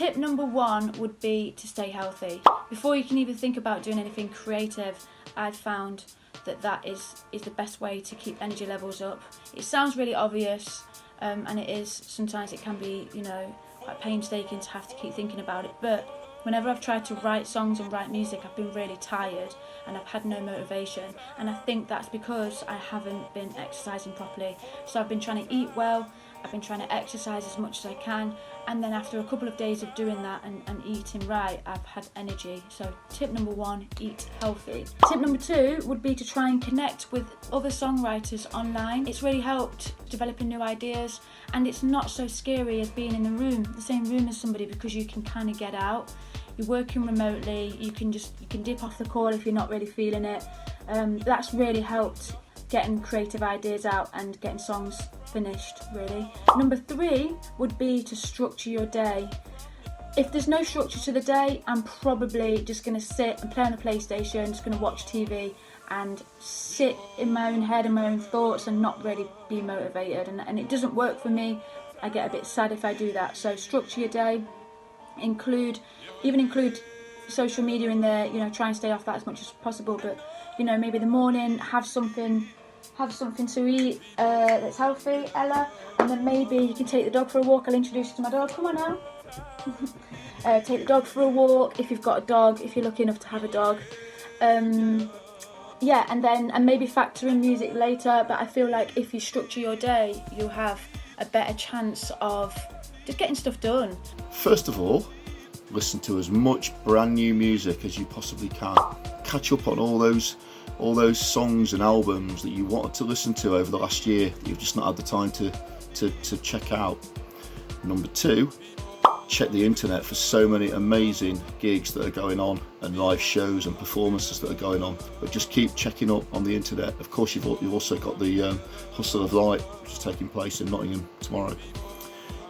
tip number 1 would be to stay healthy. Before you can even think about doing anything creative, I've found that is the best way to keep energy levels up. It sounds really obvious, and it is. Sometimes it can be, quite painstaking to have to keep thinking about it, but whenever I've tried to write songs and write music, I've been really tired and I've had no motivation, and I think that's because I haven't been exercising properly. So I've been trying to eat well, I've been trying to exercise as much as I can, and then after a couple of days of doing that and eating right, I've had energy. So tip number 1, eat healthy. Tip number 2 would be to try and connect with other songwriters online. It's really helped developing new ideas, and it's not so scary as being in the same room as somebody, because you can kind of get out. You're working remotely, you can dip off the call if you're not really feeling it. That's really helped getting creative ideas out and getting songs finished, really. Number 3 would be to structure your day. If there's no structure to the day, I'm probably just going to sit and play on the PlayStation, just going to watch TV and sit in my own head and my own thoughts and not really be motivated, and it doesn't work for me. I get a bit sad if I do that. So structure your day, include social media in there, try and stay off that as much as possible, but maybe the morning have something to eat that's healthy, Ella, and then maybe you can take the dog for a walk. I'll introduce you to my dog. Come on now. Take the dog for a walk if you've got a dog, if you're lucky enough to have a dog. And maybe factor in music later, but I feel like if you structure your day, you'll have a better chance of just getting stuff done. First of all, listen to as much brand new music as you possibly can. Catch up on all those songs and albums that you wanted to listen to over the last year that you've just not had the time to check out. Number 2, check the internet for so many amazing gigs that are going on and live shows and performances that are going on, but just keep checking up on the internet. Of course, you've also got the Hustle of Light, which is taking place in Nottingham tomorrow.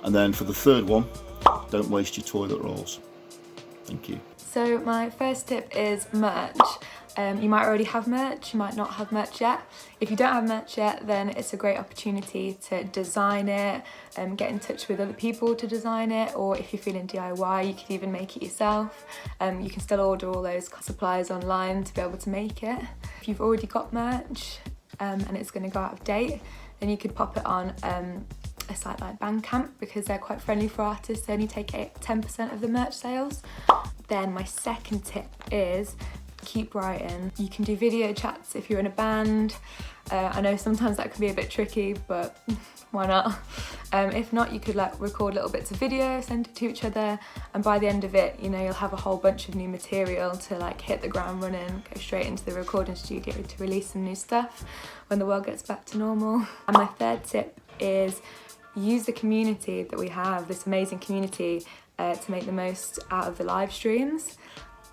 And then for the 3rd one, don't waste your toilet rolls. Thank you. So my first tip is merch. You might already have merch, you might not have merch yet. If you don't have merch yet, then it's a great opportunity to design it, get in touch with other people to design it, or if you're feeling DIY, you could even make it yourself. You can still order all those supplies online to be able to make it. If you've already got merch and it's going to go out of date, then you could pop it on a site like Bandcamp, because they're quite friendly for artists. They only take 10% of the merch sales. Then my second tip is keep writing. You can do video chats if you're in a band. I know sometimes that can be a bit tricky, but why not? If not, you could record little bits of video, send it to each other, and by the end of it, you'll have a whole bunch of new material to hit the ground running, go straight into the recording studio to release some new stuff when the world gets back to normal. And my third tip is use the community that we have, this amazing community, to make the most out of the live streams.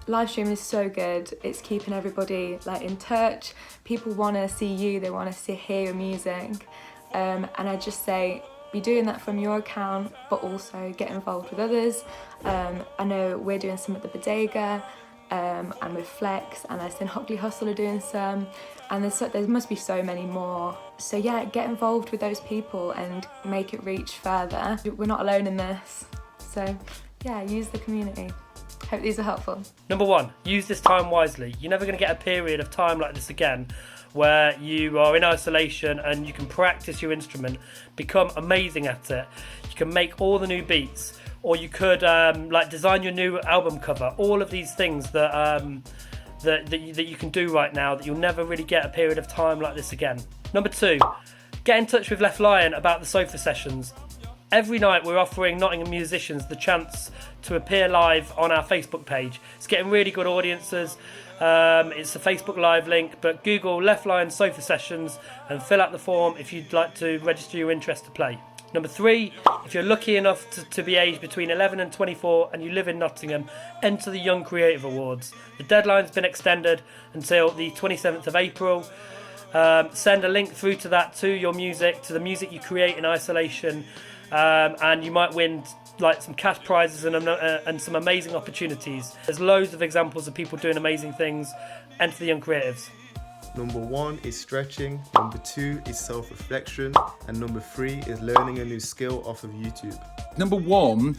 Live streaming is so good. It's keeping everybody in touch. People want to see you, they want to hear your music, and I just say be doing that from your account, but also get involved with others. I know we're doing some at the Bodega, and with Phlexx, and I've seen Hockley Hustle are doing some, and there must be so many more. So yeah, get involved with those people and make it reach further. We're not alone in this, so yeah, use the community. Hope these are helpful. Number 1, use this time wisely. You're never going to get a period of time like this again where you are in isolation and you can practice your instrument, become amazing at it. You can make all the new beats, or you could design your new album cover. All of these things that you can do right now, that you'll never really get a period of time like this again. Number 2, get in touch with Leftlion about the sofa sessions. Every night we're offering Nottingham musicians the chance to appear live on our Facebook page. It's getting really good audiences. It's a Facebook Live link, but Google Leftlion Sofa Sessions and fill out the form if you'd like to register your interest to play. Number 3, if you're lucky enough to be aged between 11 and 24 and you live in Nottingham, enter the Young Creative Awards. The deadline's been extended until the 27th of April. Send a link through to that, to your music, to the music you create in isolation, and you might win some cash prizes and some amazing opportunities. There's loads of examples of people doing amazing things. Enter the Young Creatives. Number 1 is stretching, number 2 is self-reflection, and number 3 is learning a new skill off of YouTube. Number 1,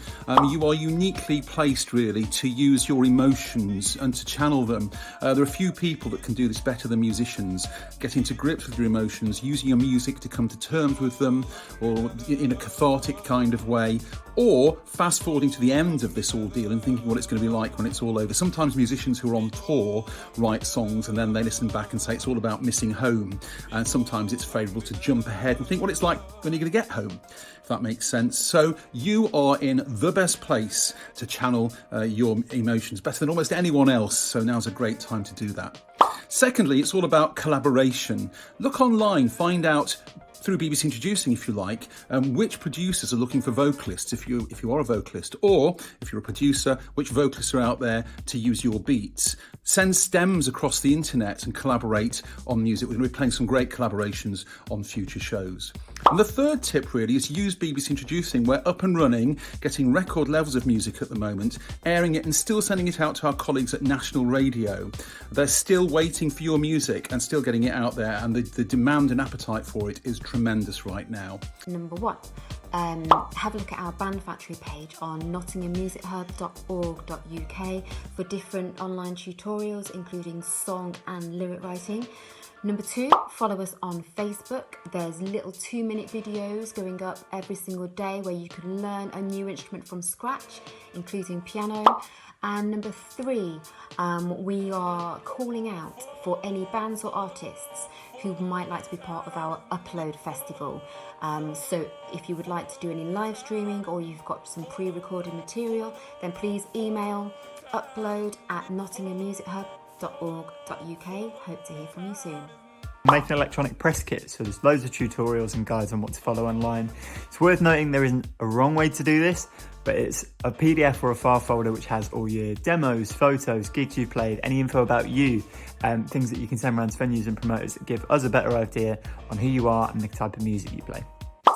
you are uniquely placed really to use your emotions and to channel them. There are few people that can do this better than musicians. Getting to grips with your emotions, using your music to come to terms with them, or in a cathartic kind of way, or fast forwarding to the end of this ordeal and thinking what it's going to be like when it's all over. Sometimes musicians who are on tour write songs and then they listen back and say it's all about missing home, and sometimes it's favourable to jump ahead and think what it's like when you're going to get home, if that makes sense. So you are in the best place to channel your emotions better than almost anyone else, so now's a great time to do that. Secondly, it's all about collaboration. Look online, find out through BBC Introducing, if you like, which producers are looking for vocalists, if you are a vocalist, or if you're a producer, which vocalists are out there to use your beats. Send stems across the internet and collaborate on music. We're going to be playing some great collaborations on future shows. And the third tip really is use BBC Introducing. We're up and running, getting record levels of music at the moment, airing it and still sending it out to our colleagues at National Radio. They're still waiting for your music and still getting it out there, and the demand and appetite for it is tremendous right now. Number 1, have a look at our Band Factory page on nottinghammusichub.org.uk for different online tutorials including song and lyric writing. Number 2, follow us on Facebook. There's little 2-minute videos going up every single day where you can learn a new instrument from scratch, including piano. And number 3, we are calling out for any bands or artists who might like to be part of our Upload Festival. So if you would like to do any live streaming or you've got some pre-recorded material, then please email upload@nottinghammusichub.org.uk. Hope to hear from you soon. Make an electronic press kit, so there's loads of tutorials and guides on what to follow online. It's worth noting there isn't a wrong way to do this, but it's a PDF or a file folder which has all your demos, photos, gigs you've played, any info about you, things that you can send around to venues and promoters that give us a better idea on who you are and the type of music you play.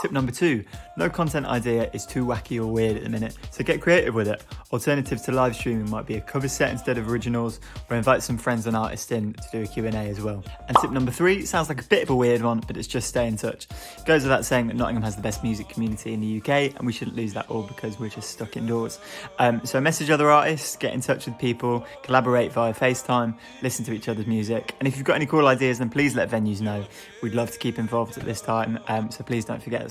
Tip number 2, no content idea is too wacky or weird at the minute, so get creative with it. Alternatives to live streaming might be a cover set instead of originals, or invite some friends and artists in to do a Q&A as well. And tip number 3 sounds like a bit of a weird one, but it's just stay in touch. It goes without saying that Nottingham has the best music community in the UK, and we shouldn't lose that all because we're just stuck indoors. So message other artists, get in touch with people, collaborate via FaceTime, listen to each other's music, and if you've got any cool ideas then please let venues know. We'd love to keep involved at this time, so please don't forget us.